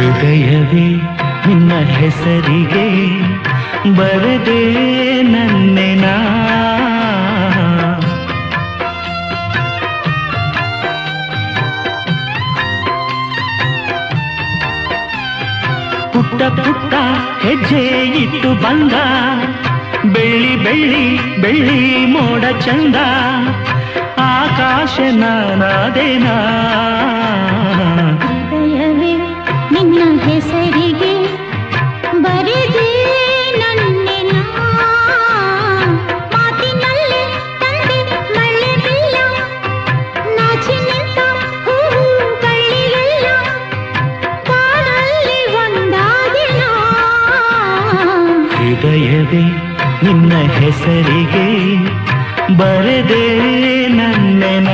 ಹೃದಯವೇ ನಿನ್ನ ಹೆಸರಿಗೆ ಬರದೆ ನನ್ನೆನ ಪುಟ್ಟ ಪುಟ್ಟ ಹೆಜ್ಜೆ ಇಟ್ಟು ಬಂದ ಬೆಳ್ಳಿ ಬೆಳ್ಳಿ ಬೆಳ್ಳಿ ಮೋಡ ಚಂದ ಆಕಾಶ ನಾನಾದೇನಾ ಹೃದಯವೇ ನಿನ್ನ ಹೆಸರಿಗೆ ಬರೆದೆ ನನ್ನೆನ ಮಾತಿನಲ್ಲಿ ತಂದೆ ಮಳೆ ಬಿಲ್ಲ ನಾಚಿ ನಿಂತ ಹೂವು ಬಳ್ಳಿಯೆಲ್ಲ ಬಾಳಲ್ಲಿ ಒಂದಾದಿನ ಹೃದಯವೇ ನಿನ್ನ ಹೆಸರಿಗೆ ಬರೆದೆ ನನ್ನೆನ